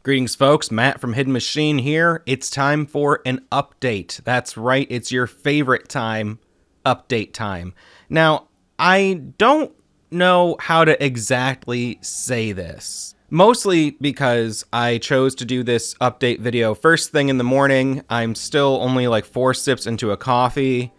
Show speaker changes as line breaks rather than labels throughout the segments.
Greetings, folks. Matt from Hidden Machine here. It's time for an update. That's right, it's your favorite time, update time. Now, I don't know how to exactly say this. Mostly because I chose to do this update video first thing in the morning. I'm still only like 4 sips into a coffee,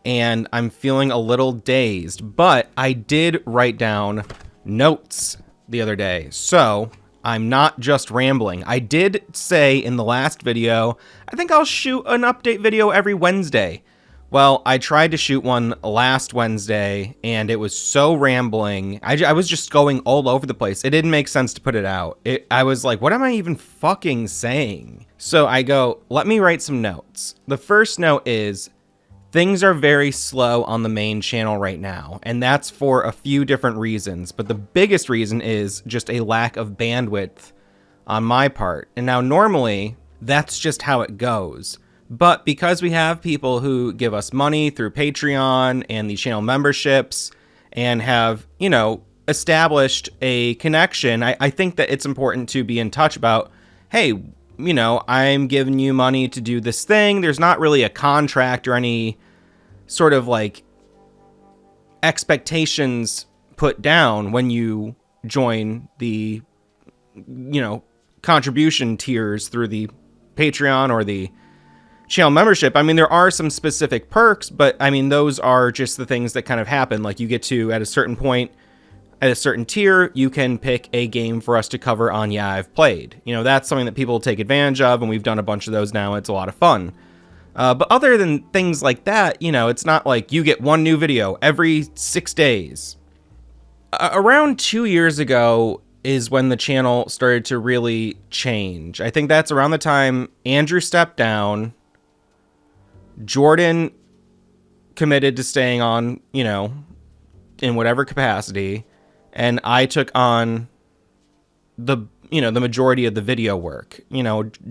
and I'm feeling a little dazed. But I did write down notes the other day, so I'm not just rambling. I did say in the last video, I think I'll shoot an update video every Wednesday. Well, I tried to shoot one last Wednesday, and it was so rambling. I was just going all over the place. It didn't make sense to put it out. I was like, what am I even fucking saying? So I go, let me write some notes. The first note is, things are very slow on the main channel right now, and that's for a few different reasons, but the biggest reason is just a lack of bandwidth on my part. And now normally, that's just how it goes. But because we have people who give us money through Patreon and the channel memberships and have, established a connection, I think that it's important to be in touch about, hey, I'm giving you money to do this thing. There's not really a contract or any sort of like expectations put down when you join the, contribution tiers through the Patreon or the channel membership. I mean, there are some specific perks, but I mean, those are just the things that kind of happen. Like you get to, at a certain point, at a certain tier, you can pick a game for us to cover on Yeah, I've Played. That's something that people take advantage of, and we've done a bunch of those now. It's a lot of fun. But other than things like that, it's not like you get one new video every 6 days. Around 2 years ago is when the channel started to really change. I think that's around the time Andrew stepped down, Jordan committed to staying on, in whatever capacity, and I took on the majority of the video work.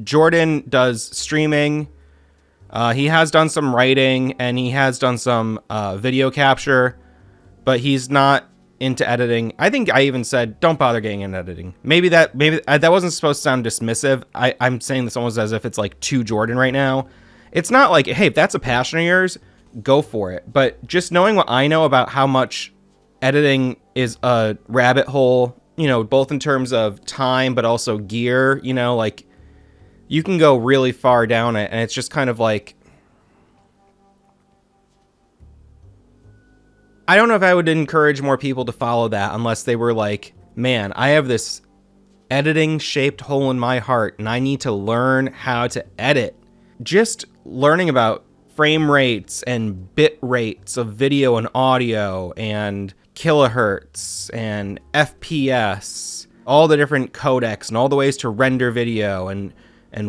Jordan does streaming. He has done some writing, and he has done some video capture, but he's not into editing. I think I even said, don't bother getting into editing. Maybe that wasn't supposed to sound dismissive. I'm saying this almost as if it's like to Jordan right now. It's not like, hey, if that's a passion of yours, go for it. But just knowing what I know about how much editing is a rabbit hole, both in terms of time, but also gear, like you can go really far down it, and it's just kind of like, I don't know if I would encourage more people to follow that unless they were like, man, I have this editing shaped hole in my heart and I need to learn how to edit. Just learning about frame rates and bit rates of video and audio and kilohertz and FPS, all the different codecs and all the ways to render video and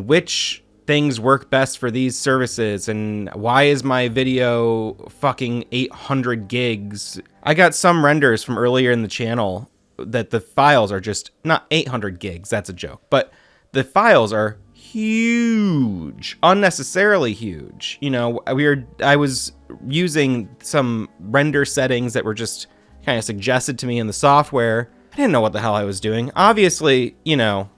which things work best for these services, and why is my video fucking 800 gigs? I got some renders from earlier in the channel that the files are just not 800 gigs. That's a joke, but the files are huge, unnecessarily huge. I was using some render settings that were just kind of suggested to me in the software. I didn't know what the hell I was doing. Obviously,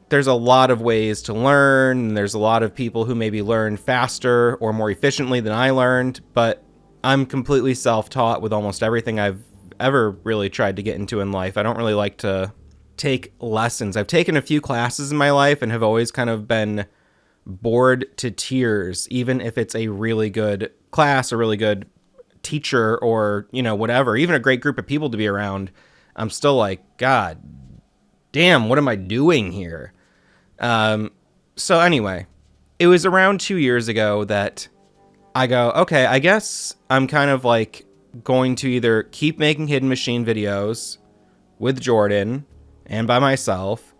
there's a lot of ways to learn, and there's a lot of people who maybe learn faster or more efficiently than I learned, but I'm completely self-taught with almost everything I've ever really tried to get into in life. I don't really like to take lessons. I've taken a few classes in my life and have always kind of been bored to tears, even if it's a really good class, a really good teacher, or, whatever, even a great group of people to be around. I'm still like, God damn, what am I doing here? So anyway, it was around 2 years ago that I go, okay, I guess I'm kind of like going to either keep making Hidden Machine videos with Jordan and by myself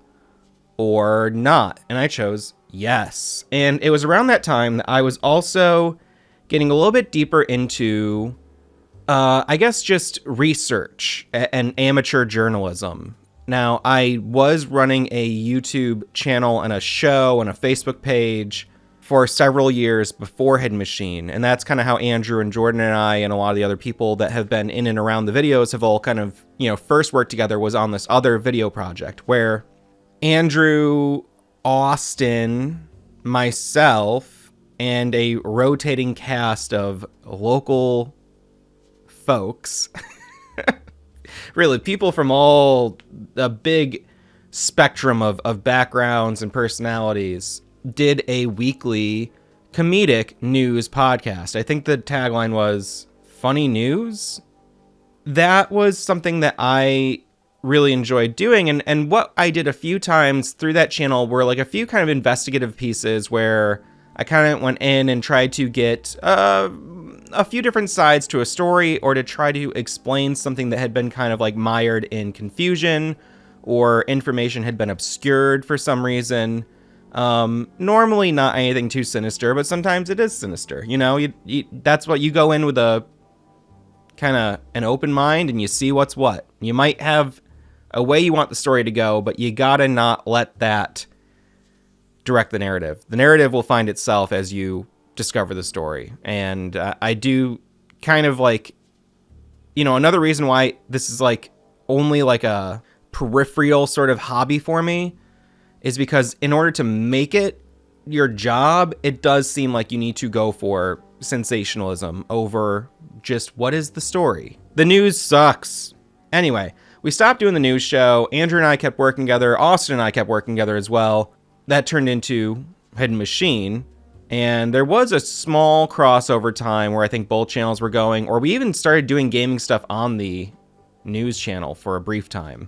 or not. And I chose yes. And it was around that time that I was also getting a little bit deeper into, I guess, just research and amateur journalism. Now, I was running a YouTube channel and a show and a Facebook page for several years before Hidden Machine, and that's kind of how Andrew and Jordan and I and a lot of the other people that have been in and around the videos have all kind of, first worked together, was on this other video project where Andrew Austin, myself, and a rotating cast of local folks. Really, people from all a big spectrum of backgrounds and personalities did a weekly comedic news podcast. I think the tagline was funny news. That was something that I really enjoyed doing. And what I did a few times through that channel were like a few kind of investigative pieces where I kind of went in and tried to get a few different sides to a story, or to try to explain something that had been kind of like mired in confusion, or information had been obscured for some reason. Normally not anything too sinister, but sometimes it is sinister. You know, that's what you go in with, a kind of an open mind, and you see what's what. You might have a way you want the story to go, but you gotta not let that direct the narrative. The narrative will find itself as you discover the story. And I do kind of like, you know, another reason why this is like only like a peripheral sort of hobby for me is because in order to make it your job, it does seem like you need to go for sensationalism over just what is the story. The news sucks. Anyway, we stopped doing the news show. Andrew and I kept working together. Austin and I kept working together as well. That turned into Hidden Machine. And there was a small crossover time where I think both channels were going, or we even started doing gaming stuff on the news channel for a brief time.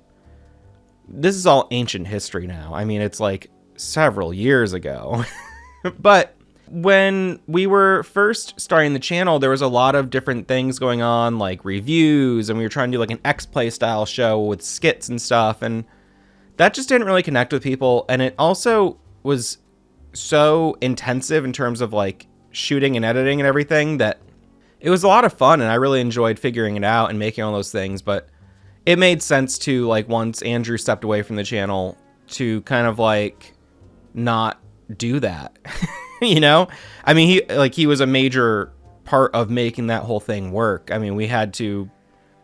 This is all ancient history now. I mean, it's like several years ago. But when we were first starting the channel, there was a lot of different things going on, like reviews, and we were trying to do like an X-Play style show with skits and stuff, and that just didn't really connect with people. And it also was so intensive in terms of like shooting and editing and everything that it was a lot of fun, and I really enjoyed figuring it out and making all those things. But it made sense to, like, once Andrew stepped away from the channel, to kind of like not do that. You know, I mean, he was a major part of making that whole thing work. I mean, we had to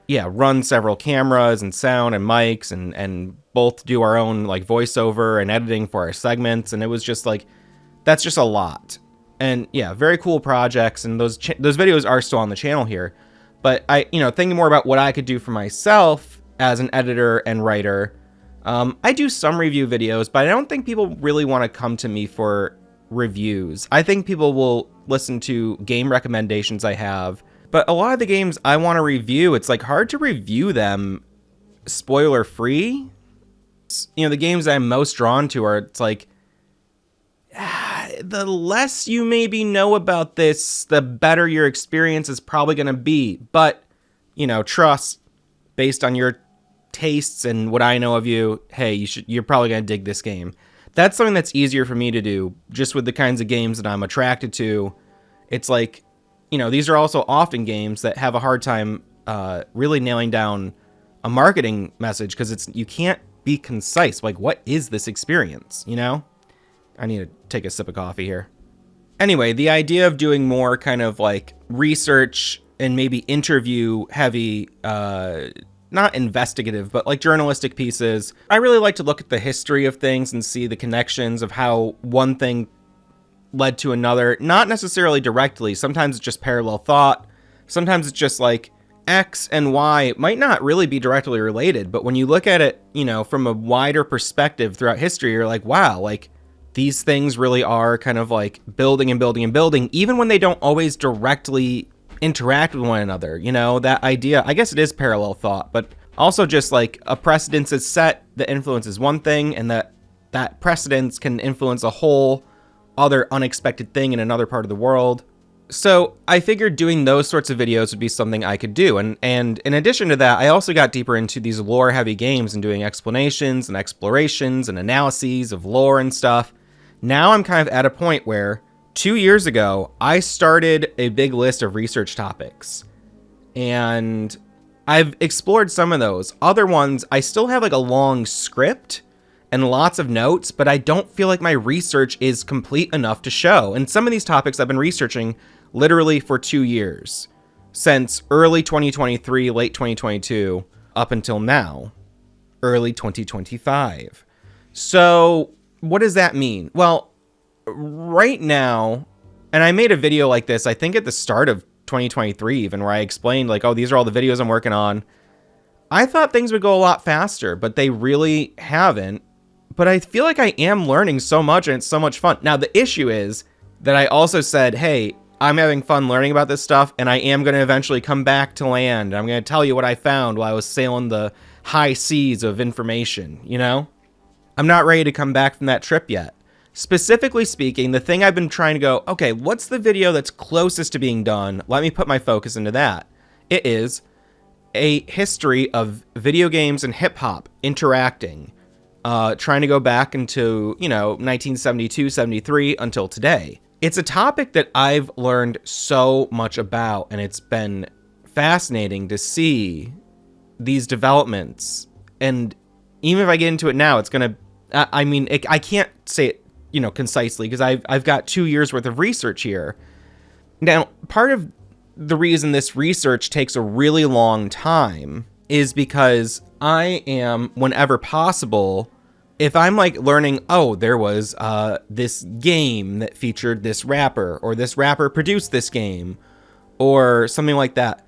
run several cameras and sound and mics, and both do our own like voiceover and editing for our segments, and it was just like, that's just a lot. And yeah, very cool projects, and those videos are still on the channel here. But I, you know, thinking more about what I could do for myself as an editor and writer, I do some review videos, but I don't think people really want to come to me for reviews. I think people will listen to game recommendations I have, but a lot of the games I want to review, it's like hard to review them spoiler free. You know, the games I'm most drawn to are, it's like, the less you maybe know about this, the better your experience is probably going to be. But, you know, trust, based on your tastes and what I know of you, hey, you're probably going to dig this game. That's something that's easier for me to do, just with the kinds of games that I'm attracted to. It's like, you know, these are also often games that have a hard time really nailing down a marketing message, because you can't be concise. Like, what is this experience, you know? I need to take a sip of coffee here. Anyway, the idea of doing more kind of like research and maybe interview heavy, not investigative, but like journalistic pieces. I really like to look at the history of things and see the connections of how one thing led to another, not necessarily directly. Sometimes it's just parallel thought. Sometimes it's just like X and Y might not really be directly related, but when you look at it, you know, from a wider perspective throughout history, you're like, wow, like these things really are kind of like building and building and building, even when they don't always directly interact with one another. You know, that idea, I guess it is parallel thought, but also just like a precedence is set that influences one thing, and that precedence can influence a whole other unexpected thing in another part of the world. So I figured doing those sorts of videos would be something I could do. And in addition to that, I also got deeper into these lore heavy games and doing explanations and explorations and analyses of lore and stuff. Now I'm kind of at a point where 2 years ago, I started a big list of research topics, and I've explored some of those. Other ones, I still have like a long script and lots of notes, but I don't feel like my research is complete enough to show. And some of these topics I've been researching literally for 2 years, since early 2023, late 2022, up until now, early 2025. So what does that mean? Well, right now, and I made a video like this, I think at the start of 2023 even, where I explained like, oh, these are all the videos I'm working on. I thought things would go a lot faster, but they really haven't. But I feel like I am learning so much and it's so much fun. Now, the issue is that I also said, hey, I'm having fun learning about this stuff, and I am going to eventually come back to land. I'm going to tell you what I found while I was sailing the high seas of information, you know? I'm not ready to come back from that trip yet. Specifically speaking, the thing I've been trying to go, okay, what's the video that's closest to being done? Let me put my focus into that. It is a history of video games and hip-hop interacting, trying to go back into, 1972, 73 until today. It's a topic that I've learned so much about, and it's been fascinating to see these developments. And even if I get into it now, it's going to, I can't say it, concisely, because I've got 2 years worth of research here. Now, part of the reason this research takes a really long time is because I am, whenever possible, if I'm like learning, oh, there was this game that featured this rapper, or this rapper produced this game, or something like that,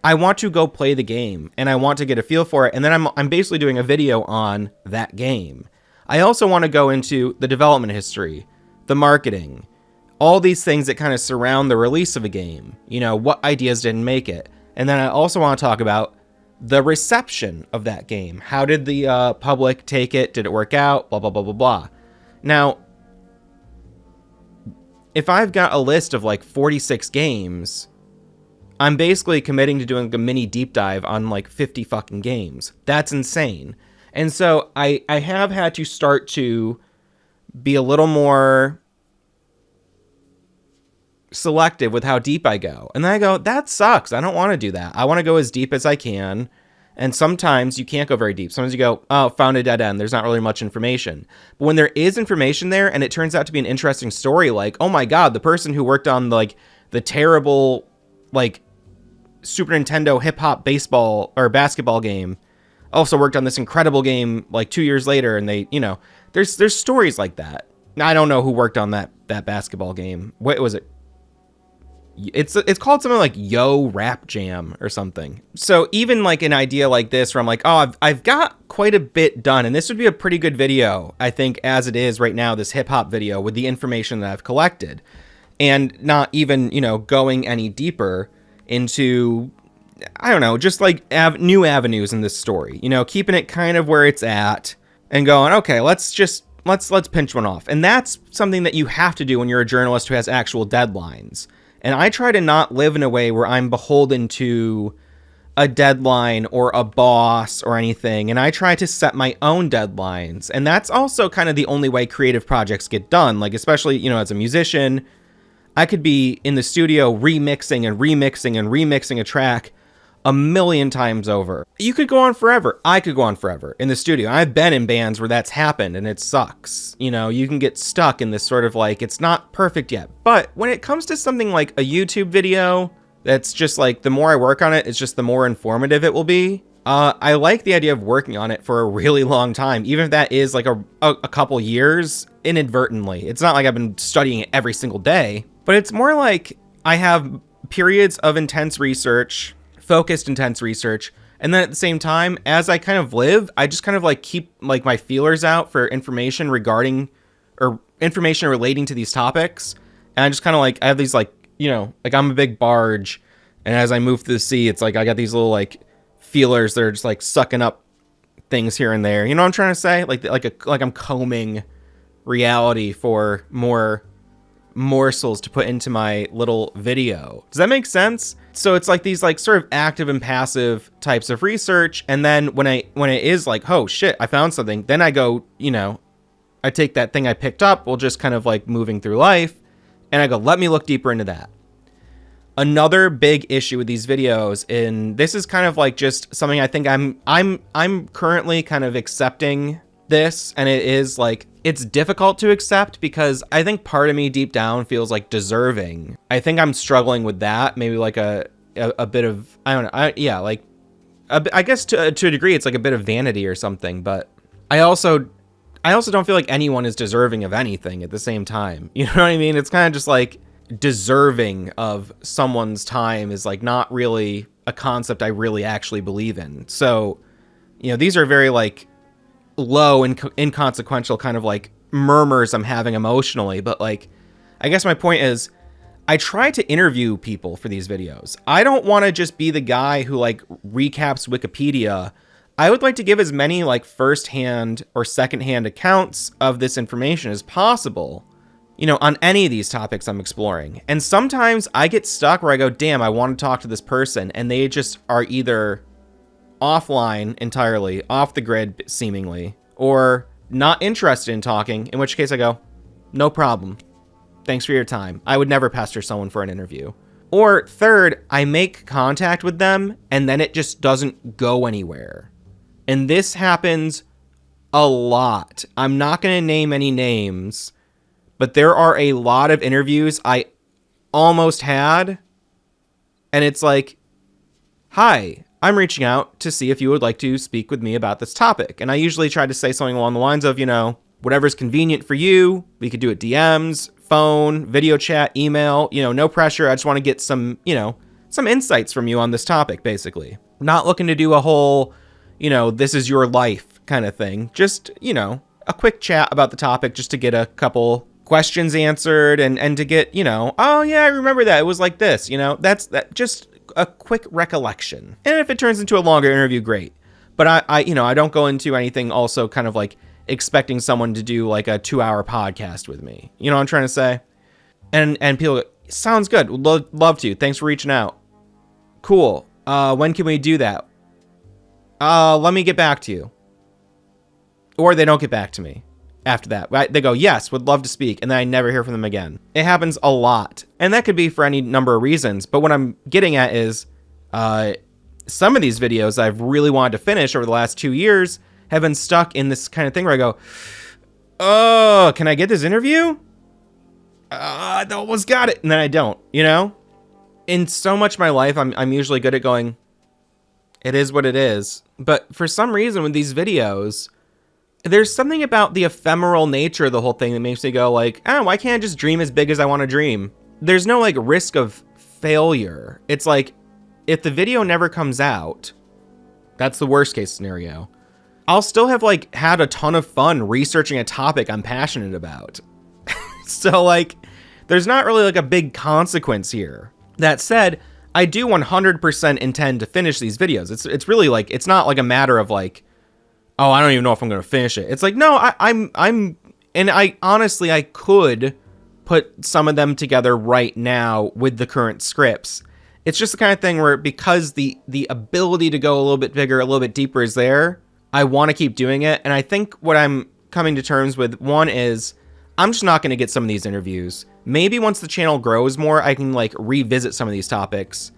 I want to go play the game and I want to get a feel for it. And then I'm basically doing a video on that game. I also want to go into the development history, the marketing, all these things that kind of surround the release of a game. What ideas didn't make it. And then I also want to talk about the reception of that game. How did the public take it? Did it work out? Blah, blah, blah, blah, blah. Now, if I've got a list of like 46 games, I'm basically committing to doing a mini deep dive on like 50 fucking games. That's insane. And so I have had to start to be a little more selective with how deep I go. And then I go, that sucks. I don't want to do that. I want to go as deep as I can. And sometimes you can't go very deep. Sometimes you go, oh, found a dead end. There's not really much information. But when there is information there and it turns out to be an interesting story, like, oh my God, the person who worked on like the terrible like Super Nintendo hip hop baseball or basketball game also worked on this incredible game like 2 years later. And they, there's stories like that. Now, I don't know who worked on that basketball game. What was it? It's called something like Yo Rap Jam or something. So even like an idea like this where I'm like, oh, I've got quite a bit done, and this would be a pretty good video, I think, as it is right now, this hip hop video with the information that I've collected, and not even, going any deeper into, I don't know, just like new avenues in this story, keeping it kind of where it's at and going, okay, let's pinch one off. And that's something that you have to do when you're a journalist who has actual deadlines. And I try to not live in a way where I'm beholden to a deadline or a boss or anything. And I try to set my own deadlines. And that's also kind of the only way creative projects get done. Like, especially, as a musician, I could be in the studio remixing and remixing and remixing a track a million times over. You could go on forever. I could go on forever in the studio. I've been in bands where that's happened and it sucks. You can get stuck in this sort of like, it's not perfect yet. But when it comes to something like a YouTube video, that's just like, the more I work on it, it's just the more informative it will be. I like the idea of working on it for a really long time, even if that is like a couple years inadvertently. It's not like I've been studying it every single day, but it's more like I have periods of intense research, focused intense research, and then at the same time, as I kind of live, I just kind of like keep like my feelers out for information regarding or information relating to these topics. And I just kind of like, I have these like, like I'm a big barge, and as I move through the sea, it's like I got these little like feelers that are just like sucking up things here and there. You know what I'm trying to say? Like I'm combing reality for more morsels to put into my little video. Does that make sense? So it's like these like sort of active and passive types of research. And then when it is like, oh shit, I found something, then I go, I take that thing I picked up while just kind of like moving through life, and I go, let me look deeper into that. Another big issue with these videos, and this is kind of like just something I think I'm currently kind of accepting this, and it is like, it's difficult to accept because I think part of me deep down feels like deserving. I think I'm struggling with that. Maybe like a bit of, I don't know. I guess to a degree, it's like a bit of vanity or something, but I I also don't feel like anyone is deserving of anything at the same time. You know what I mean? It's kind of just like deserving of someone's time is like not really a concept I really actually believe in. So, you know, these are very like low and inconsequential kind of like murmurs I'm having emotionally. But like, I guess my point is I try to interview people for these videos. I don't want to just be the guy who like recaps Wikipedia. I would like to give as many like firsthand or secondhand accounts of this information as possible, you know, on any of these topics I'm exploring. And sometimes I get stuck where I go, damn, I want to talk to this person, and they just are either offline entirely, off the grid seemingly, or not interested in talking, in which case I go, no problem. Thanks for your time. I would never pester someone for an interview. Or third, I make contact with them and then it just doesn't go anywhere. And this happens a lot. I'm not going to name any names, but there are a lot of interviews I almost had. And it's like, hi, I'm reaching out to see if you would like to speak with me about this topic. And I usually try to say something along the lines of, you know, whatever's convenient for you. We could do it DMs, phone, video chat, email, you know, no pressure. I just want to get some, you know, some insights from you on this topic, basically. Not looking to do a whole, you know, this is your life kind of thing. Just, you know, a quick chat about the topic just to get a couple questions answered and to get, you know, oh yeah, I remember that. It was like this, you know, that's that, just a quick recollection. And if it turns into a longer interview, great. But I you know, I don't go into anything also kind of like expecting someone to do like a 2-hour podcast with me. You know what I'm trying to say? And people go, sounds good. Would love to. Thanks for reaching out. Cool. When can we do that? Let me get back to you. Or they don't get back to me after that. Right? They go, yes, would love to speak. And then I never hear from them again. It happens a lot. And that could be for any number of reasons. But what I'm getting at is some of these videos I've really wanted to finish over the last 2 years have been stuck in this kind of thing where I go, oh, can I get this interview? I almost got it. And then I don't, you know? In so much of my life, I'm usually good at going, it is what it is. But for some reason with these videos, there's something about the ephemeral nature of the whole thing that makes me go like, oh, why can't I just dream as big as I want to dream? There's no like risk of failure. It's like, if the video never comes out, that's the worst case scenario. I'll still have like had a ton of fun researching a topic I'm passionate about. So like, there's not really like a big consequence here. That said, I do 100% intend to finish these videos. It's really like, it's not like a matter of like, oh, I don't even know if I'm going to finish it. It's like, no, and I honestly, I could put some of them together right now with the current scripts. It's just the kind of thing where because the ability to go a little bit bigger, a little bit deeper is there, I want to keep doing it. And I think what I'm coming to terms with, one is I'm just not going to get some of these interviews. Maybe once the channel grows more, I can like revisit some of these topics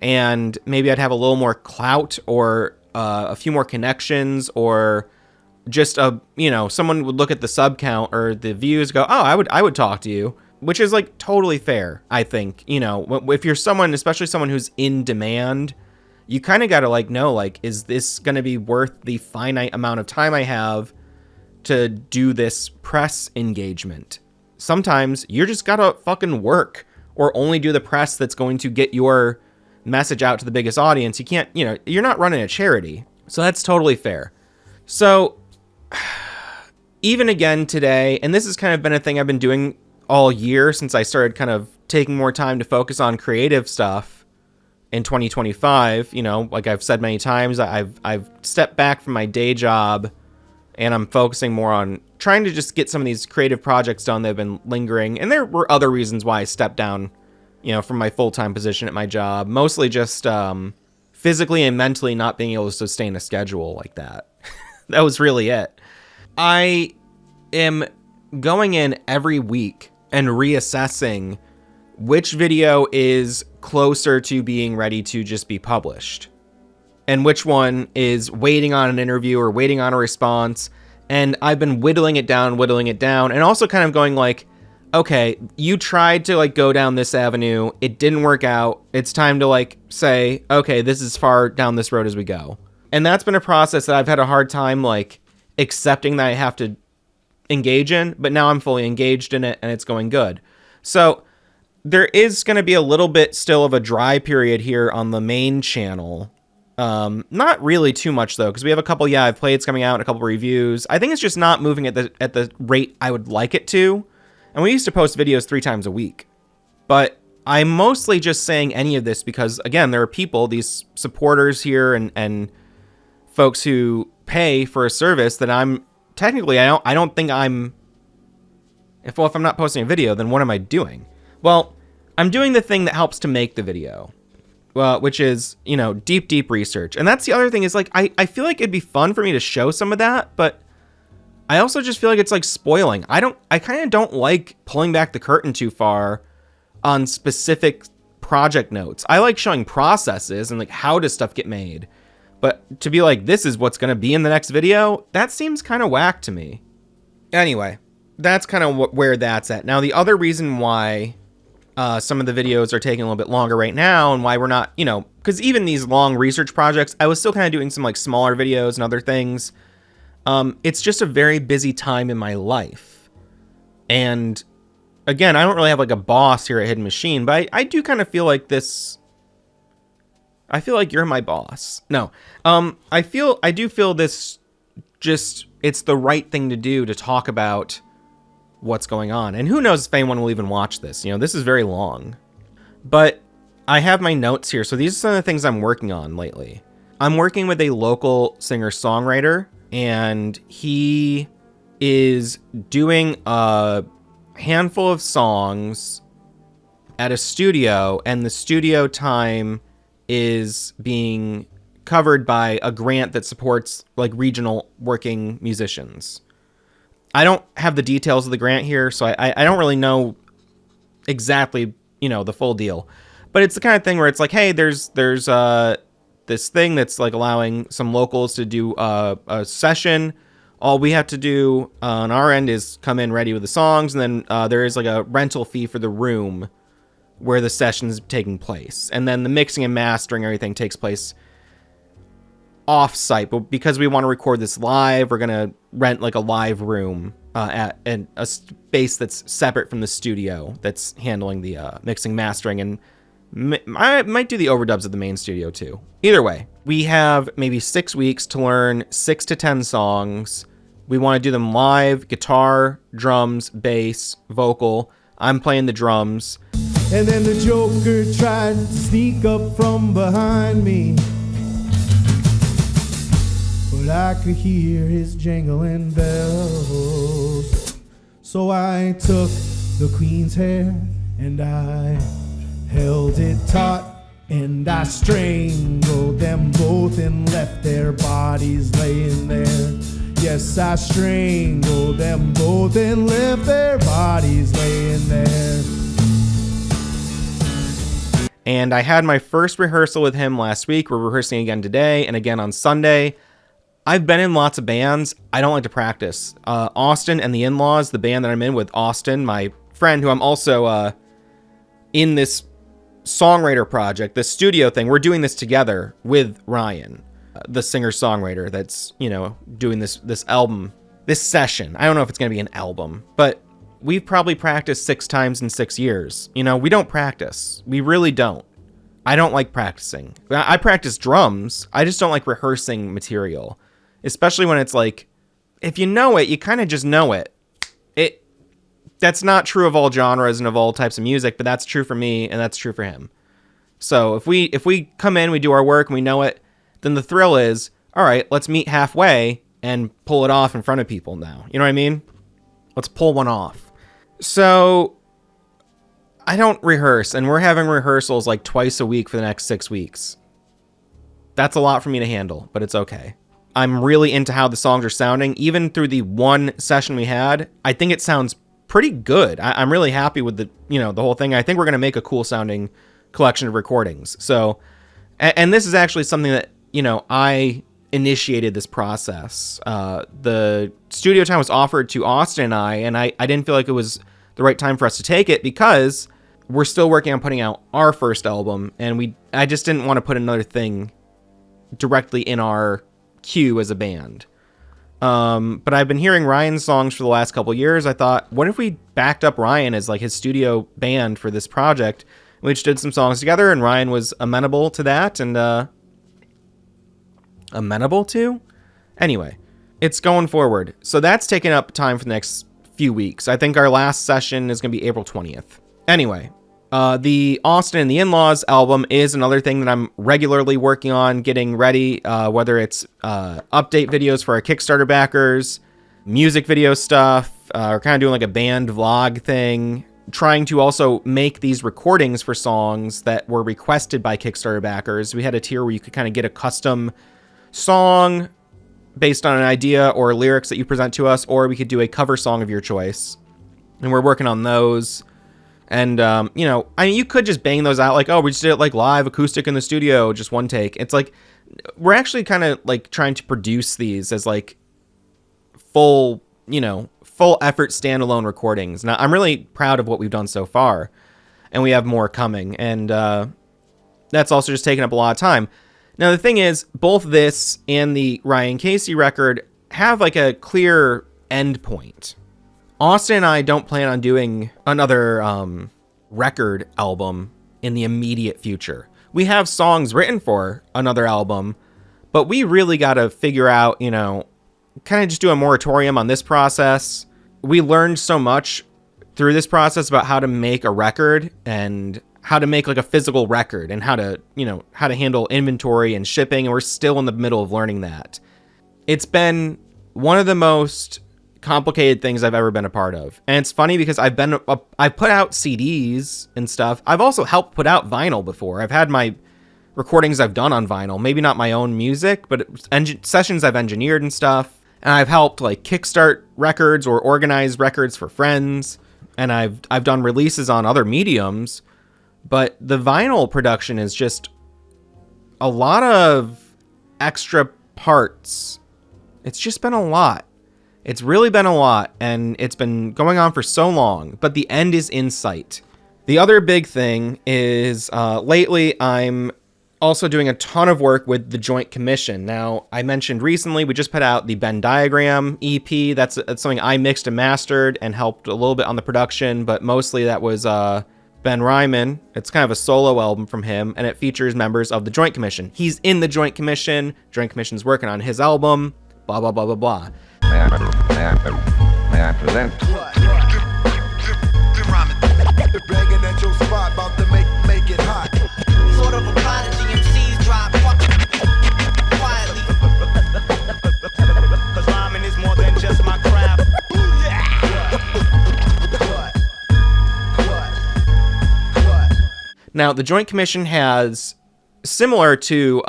and maybe I'd have a little more clout or a few more connections, or just someone would look at the sub count or the views, go, oh, I would talk to you, which is like totally fair. I think, you know, if you're someone, especially someone who's in demand, you kind of got to like know, like, is this going to be worth the finite amount of time I have to do this press engagement? Sometimes you're just got to fucking work or only do the press that's going to get your message out to the biggest audience. You can't, you know, you're not running a charity. So that's totally fair. So even again today, and this has kind of been a thing I've been doing all year since I started kind of taking more time to focus on creative stuff in 2025, you know, like I've said many times, I've stepped back from my day job and I'm focusing more on trying to just get some of these creative projects done that have been lingering. And there were other reasons why I stepped down, you know, from my full-time position at my job, mostly just physically and mentally not being able to sustain a schedule like that. That was really it. I am going in every week and reassessing which video is closer to being ready to just be published and which one is waiting on an interview or waiting on a response. And I've been whittling it down, and also kind of going like, okay, you tried to like go down this avenue. It didn't work out. It's time to like say, okay, this is far down this road as we go. And that's been a process that I've had a hard time like accepting that I have to engage in, but now I'm fully engaged in it and it's going good. So there is going to be a little bit still of a dry period here on the main channel. Not really too much though, because we have a couple, I've played coming out and a couple reviews. I think it's just not moving at the rate I would like it to. And we used to post videos 3 times a week. But I'm mostly just saying any of this because, again, there are people, these supporters here and folks who pay for a service that I'm technically, I don't think I'm, if I'm not posting a video, then what am I doing? Well, I'm doing the thing that helps to make the video, which is, deep research. And that's the other thing is like, I feel like it'd be fun for me to show some of that, but I also just feel like it's like spoiling. I kind of don't like pulling back the curtain too far on specific project notes. I like showing processes and like how does stuff get made. But to be like, this is what's going to be in the next video, that seems kind of whack to me. Anyway, that's kind of where that's at. Now, the other reason why some of the videos are taking a little bit longer right now and why we're not, because even these long research projects, I was still kind of doing some like smaller videos and other things. It's just a very busy time in my life. And again, I don't really have like a boss here at Hidden Machine, but I do kind of feel like this. I feel like you're my boss. No, I do feel this just, it's the right thing to do to talk about what's going on. And who knows if anyone will even watch this. This is very long. But I have my notes here. So these are some of the things I'm working on lately. I'm working with a local singer-songwriter, and he is doing a handful of songs at a studio, and the studio time is being covered by a grant that supports like regional working musicians. I don't have the details of the grant here, so I don't really know exactly, the full deal. But it's the kind of thing where it's like, hey, there's this thing that's like allowing some locals to do a session. All we have to do on our end is come in ready with the songs, and then there is like a rental fee for the room where the session's taking place. And then the mixing and mastering, everything takes place off-site. But because we want to record this live, we're going to rent like a live room at a space that's separate from the studio that's handling the mixing, mastering, and I might do the overdubs of the main studio too. Either way, we have maybe 6 weeks to learn 6 to 10 songs. We want to do them live, guitar, drums, bass, vocal. I'm playing the drums.
And then the Joker tried to sneak up from behind me, but I could hear his jangling bells. So I took the Queen's hair and I held it taut, and I strangled them both and left their bodies laying there. Yes, I strangled them both and left their bodies laying there.
And I had my first rehearsal with him last week. We're rehearsing again today and again on Sunday. I've been in lots of bands. I don't like to practice. Austin and the In-Laws, the band that I'm in with Austin, my friend, who I'm also in this songwriter project, the studio thing. We're doing this together with Ryan, the singer-songwriter that's, doing this album, this session. I don't know if it's going to be an album, but we've probably practiced 6 times in 6 years. We don't practice. We really don't. I don't like practicing. I practice drums. I just don't like rehearsing material, especially when it's like, if you know it, you kind of just know it. That's not true of all genres and of all types of music, but that's true for me and that's true for him. So if we come in, we do our work and we know it, then the thrill is, all right, let's meet halfway and pull it off in front of people now. You know what I mean? Let's pull one off. So I don't rehearse, and we're having rehearsals like twice a week for the next 6 weeks. That's a lot for me to handle, but it's okay. I'm really into how the songs are sounding. Even through the one session we had, I think it sounds pretty good. I'm really happy with the whole thing. I think we're going to make a cool sounding collection of recordings. So, and this is actually something that, I initiated this process. The studio time was offered to Austin and I didn't feel like it was the right time for us to take it because we're still working on putting out our first album, and I just didn't want to put another thing directly in our queue as a band. But I've been hearing Ryan's songs for the last couple years. I thought, what if we backed up Ryan as like his studio band for this project? We just did some songs together, and Ryan was amenable to that, and amenable to? Anyway, it's going forward. So that's taking up time for the next few weeks. I think our last session is going to be April 20th. Anyway, the Austin and the In-Laws album is another thing that I'm regularly working on, getting ready, whether it's update videos for our Kickstarter backers, music video stuff, or kind of doing like a band vlog thing, trying to also make these recordings for songs that were requested by Kickstarter backers. We had a tier where you could kind of get a custom song based on an idea or lyrics that you present to us, or we could do a cover song of your choice. And we're working on those. And, you know, I mean, you could just bang those out like, oh, we just did it like live acoustic in the studio, just one take. It's like, we're actually kind of like trying to produce these as like full effort standalone recordings. Now, I'm really proud of what we've done so far, and we have more coming. And that's also just taking up a lot of time. Now, the thing is, both this and the Ryan Casey record have like a clear end point. Austin and I don't plan on doing another record album in the immediate future. We have songs written for another album, but we really got to figure out, you know, kind of just do a moratorium on this process. We learned so much through this process about how to make a record and how to make like a physical record and how to handle inventory and shipping. And we're still in the middle of learning that. It's been one of the most complicated things I've ever been a part of. And it's funny because I've put out CDs and stuff. I've also helped put out vinyl before. I've had my recordings I've done on vinyl, maybe not my own music, but sessions I've engineered and stuff. And I've helped like kickstart records or organize records for friends. And I've done releases on other mediums. But the vinyl production is just a lot of extra parts. It's just been a lot. It's really been a lot, and it's been going on for so long, but the end is in sight. The other big thing is lately I'm also doing a ton of work with the Joint Commission. Now, I mentioned recently we just put out the Venn Diagram EP. That's something I mixed and mastered and helped a little bit on the production, but mostly that was Ben Ryman. It's kind of a solo album from him, and it features members of the Joint Commission. He's in the Joint Commission. Joint Commission's working on his album, blah, blah, blah, blah, blah.
May I present?
Banging at your spot, about to make it hot.
Sort of a prodigy, MCs drop quietly. Cause rhyming is more than just my craft.
Now, the Joint Commission has, similar to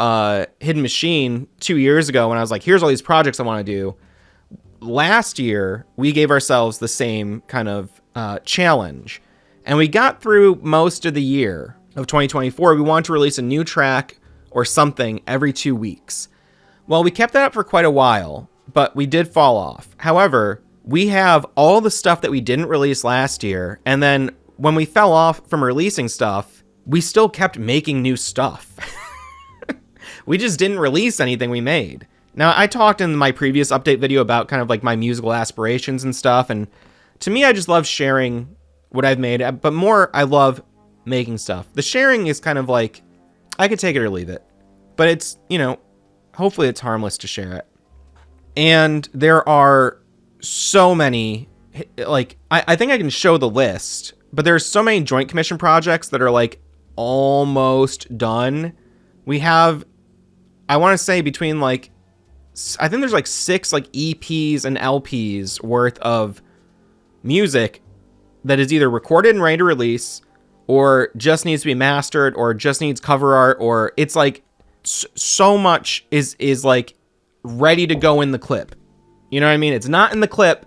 Hidden Machine 2 years ago when I was like, here's all these projects I want to do. Last year, we gave ourselves the same kind of challenge. And we got through most of the year of 2024. We wanted to release a new track or something every 2 weeks. Well, we kept that up for quite a while, but we did fall off. However, we have all the stuff that we didn't release last year. And then when we fell off from releasing stuff, we still kept making new stuff. We just didn't release anything we made. Now, I talked in my previous update video about kind of like my musical aspirations and stuff, and to me, I just love sharing what I've made, but more, I love making stuff. The sharing is kind of like, I could take it or leave it, but it's, you know, hopefully it's harmless to share it. And there are so many, like, I think I can show the list, but there's so many Joint Commission projects that are like almost done. We have, I want to say between like, I think there's like 6 like EPs and LPs worth of music that is either recorded and ready to release, or just needs to be mastered, or just needs cover art, or it's like so much is like ready to go in the clip. You know what I mean? It's not in the clip,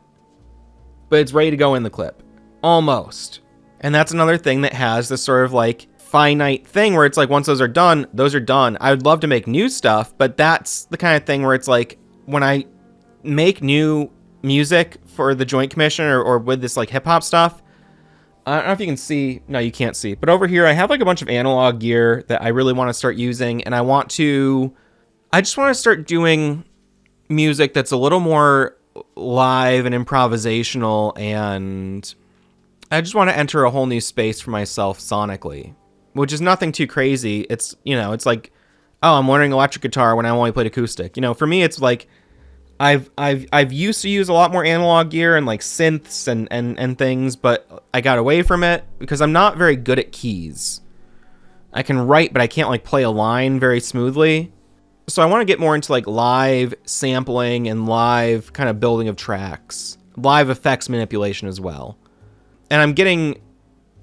but it's ready to go in the clip. Almost. And that's another thing that has this sort of like finite thing where it's like, once those are done, those are done. I would love to make new stuff, but that's the kind of thing where it's like, when I make new music for the Joint Commission or with this like hip hop stuff, I don't know if you can see. No, you can't see. But over here, I have like a bunch of analog gear that I really want to start using. And I just want to start doing music that's a little more live and improvisational, and I just want to enter a whole new space for myself sonically, which is nothing too crazy. It's, it's like, oh, I'm learning electric guitar when I only played acoustic. For me, it's like I've used to use a lot more analog gear and like synths and things, but I got away from it because I'm not very good at keys. I can write, but I can't like play a line very smoothly. So I want to get more into like live sampling and live kind of building of tracks, live effects manipulation as well. And I'm getting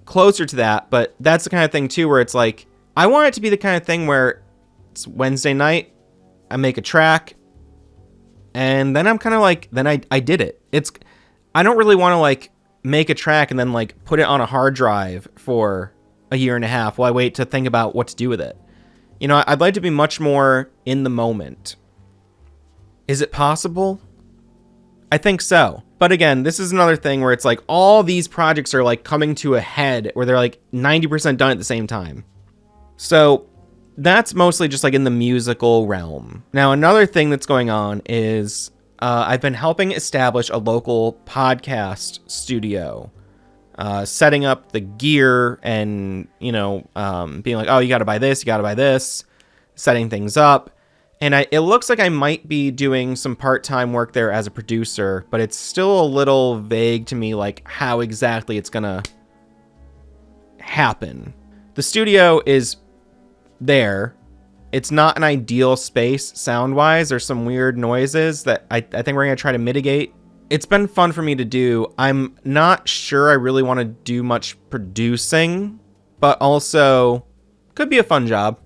closer to that, but that's the kind of thing too where it's like, I want it to be the kind of thing where it's Wednesday night, I make a track, and then I'm kind of like, then I did it. I don't really want to like make a track and then like put it on a hard drive for a year and a half while I wait to think about what to do with it. I'd like to be much more in the moment. Is it possible? I think so. But again, this is another thing where it's like all these projects are like coming to a head where they're like 90% done at the same time. So that's mostly just like in the musical realm. Now, another thing that's going on is I've been helping establish a local podcast studio, setting up the gear and, being like, oh, you got to buy this, setting things up. And it looks like I might be doing some part-time work there as a producer, but it's still a little vague to me, like how exactly it's going to happen. The studio is there. It's not an ideal space sound-wise. There's some weird noises that I think we're going to try to mitigate. It's been fun for me to do. I'm not sure I really want to do much producing, but also could be a fun job,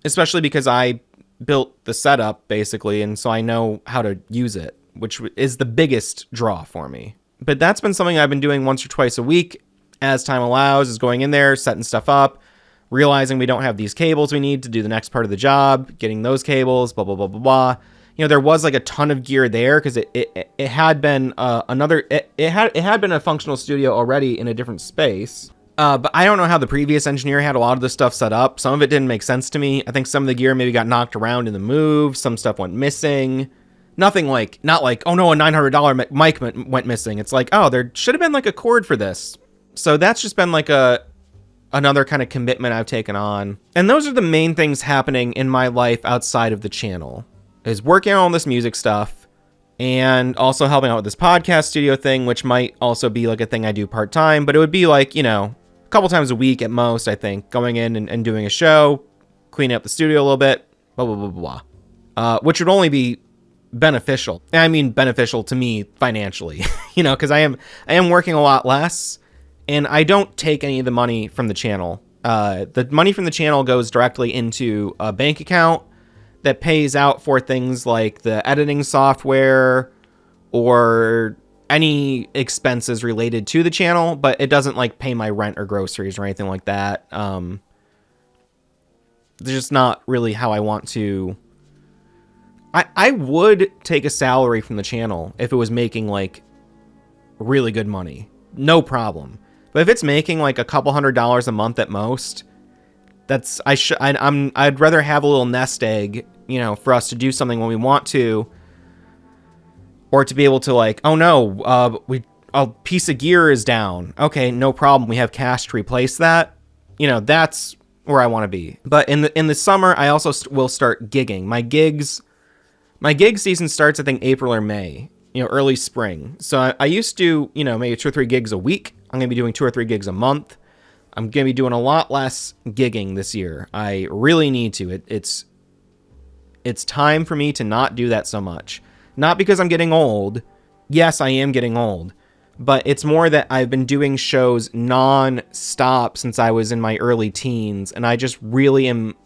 especially because I built the setup basically, and so I know how to use it, which is the biggest draw for me. But that's been something I've been doing once or twice a week as time allows, is going in there, setting stuff up, realizing we don't have these cables we need to do the next part of the job, getting those cables, blah, blah, blah, blah, blah. There was like a ton of gear there because it had been it had been a functional studio already in a different space. But I don't know how the previous engineer had a lot of this stuff set up. Some of it didn't make sense to me. I think some of the gear maybe got knocked around in the move. Some stuff went missing. Not like, oh no, a $900 mic went missing. It's like, oh, there should have been like a cord for this. So that's just been like another kind of commitment I've taken on. And those are the main things happening in my life outside of the channel, is working on all this music stuff and also helping out with this podcast studio thing, which might also be like a thing I do part-time, but it would be like, a couple times a week at most, I think, going in and doing a show, cleaning up the studio a little bit, blah, blah, blah, blah, blah. Which would only be beneficial. I mean, beneficial to me financially, because I am working a lot less, and I don't take any of the money from the channel. The money from the channel goes directly into a bank account that pays out for things like the editing software or any expenses related to the channel, but it doesn't like pay my rent or groceries or anything like that. It's just not really how I want to. I would take a salary from the channel if it was making like really good money, no problem. But if it's making like a couple $100s a month at most, I'd rather have a little nest egg, for us to do something when we want to, or to be able to like, oh no, a piece of gear is down. Okay, no problem. We have cash to replace that. That's where I want to be. But in the summer, I also will start gigging. My gig season starts, I think, April or May, early spring. So I used to, maybe 2 or 3 gigs a week. I'm going to be doing 2 or 3 gigs a month. I'm going to be doing a lot less gigging this year. I really need to. It's time for me to not do that so much. Not because I'm getting old. Yes, I am getting old. But it's more that I've been doing shows non-stop since I was in my early teens, and I just really am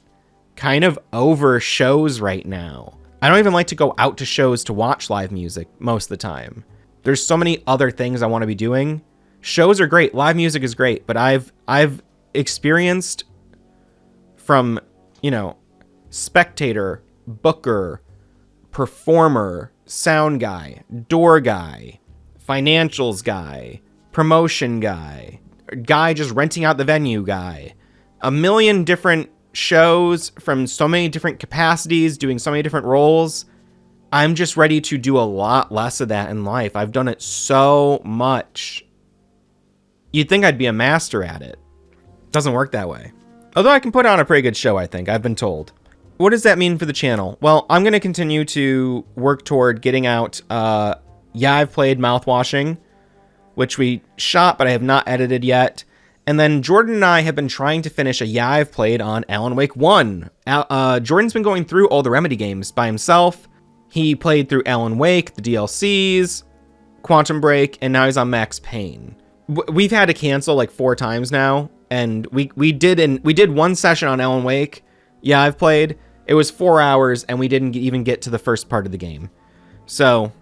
kind of over shows right now. I don't even like to go out to shows to watch live music most of the time. There's so many other things I want to be doing. Shows are great. Live music is great. But I've experienced from, spectator, booker, performer, sound guy, door guy, financials guy, promotion guy just renting out the venue guy, a million different shows from so many different capacities, doing so many different roles. I'm just ready to do a lot less of that in life. I've done it so much. You'd think I'd be a master at it. Doesn't work that way. Although I can put on a pretty good show, I think. I've been told. What does that mean for the channel? Well, I'm going to continue to work toward getting out Yeah, I've Played Mouthwashing, which we shot, but I have not edited yet. And then Jordan and I have been trying to finish a Yeah, I've Played on Alan Wake 1. Jordan's been going through all the Remedy games by himself. He played through Alan Wake, the DLCs, Quantum Break, and now he's on Max Payne. We've had to cancel like 4 times now, and we did one session on Alan Wake. Yeah, I've Played. It was 4 hours, and we didn't even get to the first part of the game. So,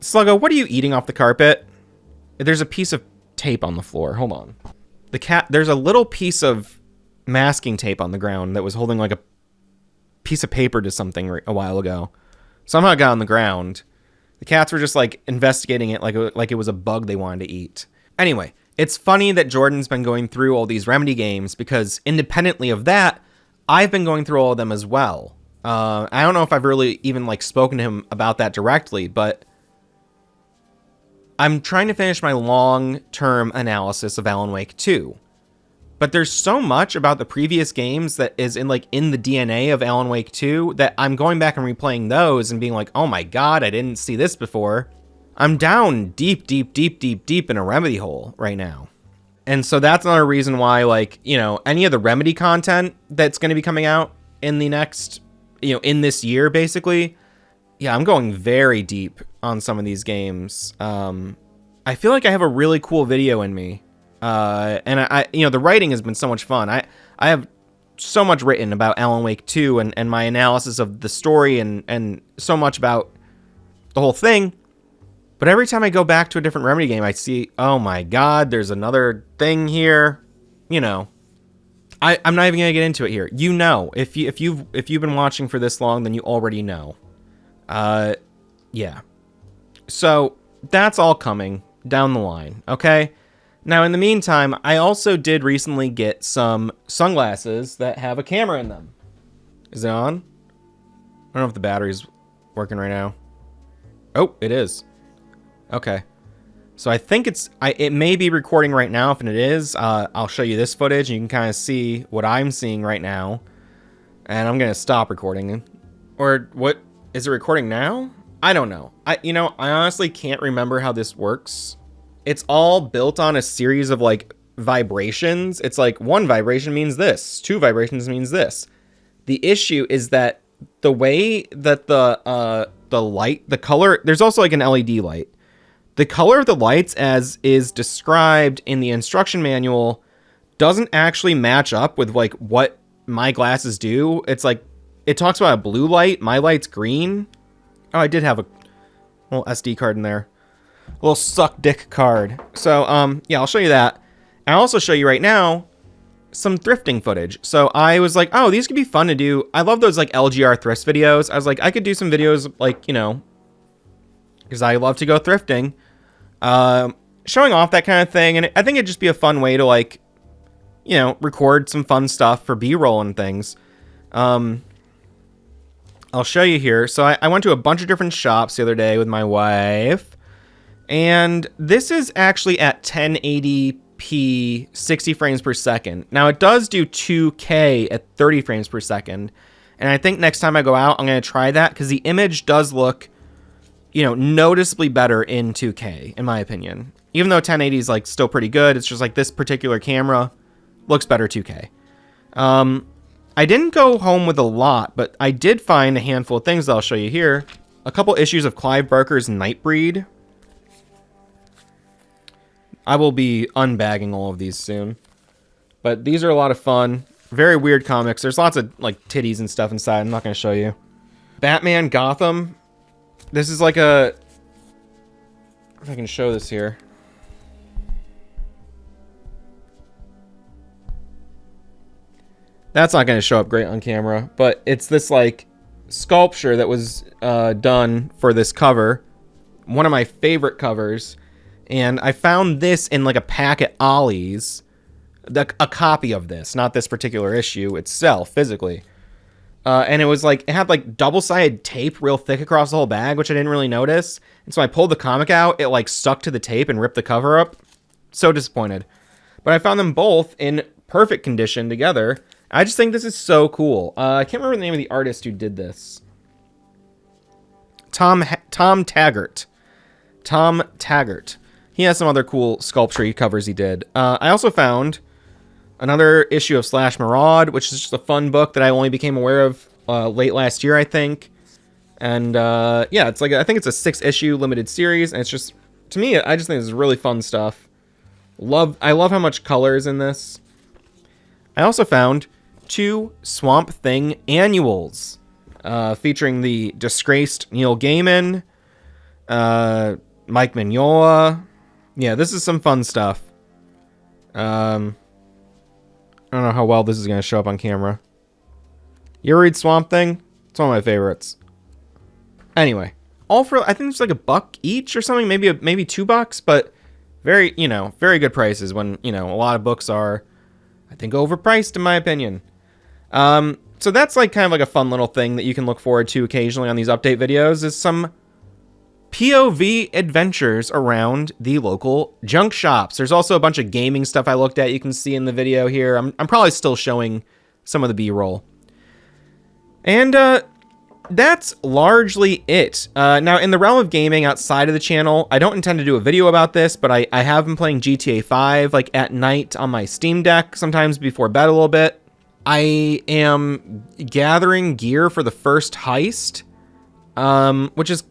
Sluggo, what are you eating off the carpet? There's a piece of tape on the floor. Hold on. There's a little piece of masking tape on the ground that was holding like a piece of paper to something a while ago. Somehow it got on the ground. The cats were just like investigating it like it was a bug they wanted to eat. Anyway, it's funny that Jordan's been going through all these Remedy games because independently of that, I've been going through all of them as well. I don't know if I've really even like spoken to him about that directly, but I'm trying to finish my long-term analysis of Alan Wake 2. But there's so much about the previous games that is in the DNA of Alan Wake 2 that I'm going back and replaying those and being like, oh my god, I didn't see this before. I'm down deep in a Remedy hole right now. And so that's another reason why, any of the Remedy content that's going to be coming out in the next, in this year, basically, yeah, I'm going very deep on some of these games. I feel like I have a really cool video in me. And I the writing has been so much fun. I have so much written about Alan Wake 2 and my analysis of the story and so much about the whole thing. But every time I go back to a different Remedy game, I see, oh my god, there's another thing here. I'm not even gonna get into it here. If you've been watching for this long, then you already know. Yeah. So that's all coming down the line, okay? Now, in the meantime, I also did recently get some sunglasses that have a camera in them. Is it on? I don't know if the battery's working right now. Oh, it is. Okay. So I think it may be recording right now. If it is, I'll show you this footage and you can kind of see what I'm seeing right now. And I'm going to stop recording. Or what? Is it recording now? I don't know. I honestly can't remember how this works. It's all built on a series of vibrations. It's like 1 vibration means this, 2 vibrations means this. The issue is that the way that the light, the color, there's also an LED light. The color of the lights as is described in the instruction manual doesn't actually match up with what my glasses do. It's it talks about a blue light. My light's green. Oh, I did have a little SD card in there. A little suck dick card. So, yeah, I'll show you that. I'll also show you right now some thrifting footage. So I was like, oh, these could be fun to do. I love those LGR thrift videos. I was like, I could do some videos because I love to go thrifting. Showing off that kind of thing. And I think it'd just be a fun way to record some fun stuff for B-roll and things. I'll show you here. So I went to a bunch of different shops the other day with my wife. And this is actually at 1080p, 60 frames per second. Now, it does do 2K at 30 frames per second. And I think next time I go out, I'm going to try that because the image does look, noticeably better in 2K, in my opinion. Even though 1080 is still pretty good, it's just this particular camera looks better 2K. I didn't go home with a lot, but I did find a handful of things that I'll show you here. A couple issues of Clive Barker's Nightbreed. I will be unbagging all of these soon. But these are a lot of fun. Very weird comics. There's lots of titties and stuff inside. I'm not going to show you. Batman Gotham. This is if I can show this here. That's not going to show up great on camera, but it's this sculpture that was done for this cover. One of my favorite covers. And I found this in a pack at Ollie's. A copy of this, not this particular issue itself, physically. And it had like double-sided tape real thick across the whole bag, which I didn't really notice. And so I pulled the comic out, it like stuck to the tape and ripped the cover up. So disappointed. But I found them both in perfect condition together. I just think this is so cool. I can't remember the name of the artist who did this. Tom Taggart. Tom Taggart. He has some other cool sculpture covers he did. I also found another issue of Slash Maraud, which is just a fun book that I only became aware of late last year, I think. And yeah, it's like, I think it's a 6-issue limited series, and it's just, to me, I just think this is really fun stuff. I love how much color is in this. I also found 2 Swamp Thing annuals, featuring the disgraced Neil Gaiman, Mike Mignola. Yeah, this is some fun stuff. I don't know how well this is going to show up on camera. You ever read Swamp Thing? It's one of my favorites. Anyway, all for, I think it's like $1 each or something, maybe $2, but very, very good prices when, a lot of books are, I think, overpriced in my opinion. So that's like kind of like a fun little thing that you can look forward to occasionally on these update videos, is some POV adventures around the local junk shops. There's also a bunch of gaming stuff I looked at. You can see in the video here. I'm probably still showing some of the B-roll. And that's largely it. Now, in the realm of gaming outside of the channel, I don't intend to do a video about this, but I have been playing GTA 5 like at night on my Steam Deck, sometimes before bed a little bit. I am gathering gear for the first heist, which is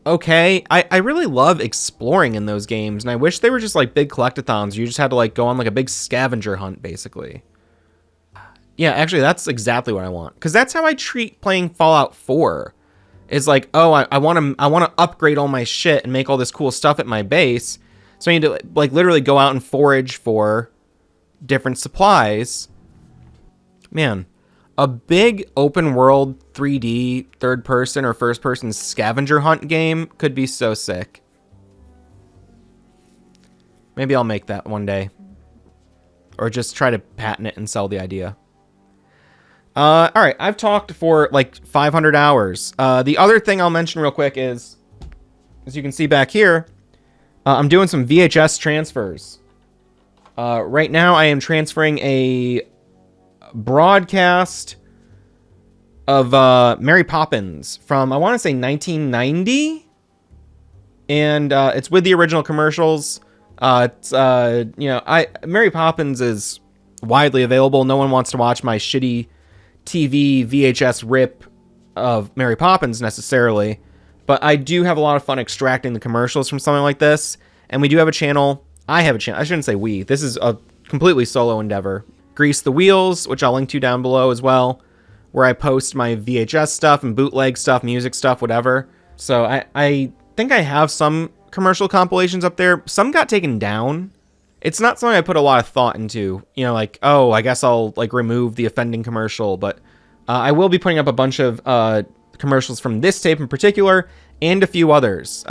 okay. I really love exploring in those games, and I wish they were just like big collectathons. You just had to like go on like a big scavenger hunt, basically. Yeah, actually, that's exactly what I want, because that's how I treat playing Fallout 4. Is like, oh, I want to upgrade all my shit and make all this cool stuff at my base, so I need to like literally go out and forage for different supplies. Man, a big open world 3D third person or first person scavenger hunt game could be so sick. Maybe I'll make that one day, or just try to patent it and sell the idea. All right, I've talked for like 500 hours. The other thing I'll mention real quick is, as you can see back here, I'm doing some VHS transfers. Right now I am transferring a broadcast of Mary Poppins from, I want to say, 1990. And it's with the original commercials. Mary Poppins is widely available. No one wants to watch my shitty TV VHS rip of Mary Poppins necessarily, but I do have a lot of fun extracting the commercials from something like this. And we do have a channel. I have a channel. I shouldn't say we. This is a completely solo endeavor. Grease the Wheels, which I'll link to down below as well, where I post my VHS stuff and bootleg stuff, music stuff, whatever. So I think I have some commercial compilations up there. Some got taken down. It's not something I put a lot of thought into, like, oh, I guess I'll like remove the offending commercial, but I will be putting up a bunch of commercials from this tape in particular, and a few others,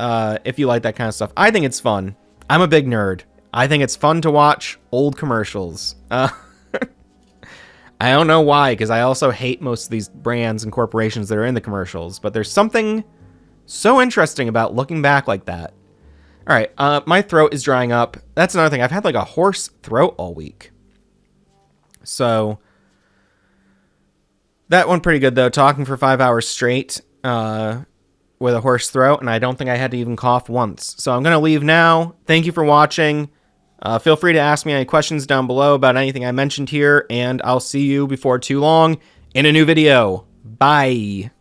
if you like that kind of stuff. I think it's fun. I'm a big nerd. I think it's fun to watch old commercials. I don't know why, because I also hate most of these brands and corporations that are in the commercials, but there's something so interesting about looking back like that. All right, my throat is drying up. That's another thing. I've had like a hoarse throat all week. So that went pretty good, though. Talking for 5 hours straight with a hoarse throat, and I don't think I had to even cough once. So I'm going to leave now. Thank you for watching. Feel free to ask me any questions down below about anything I mentioned here, and I'll see you before too long in a new video. Bye.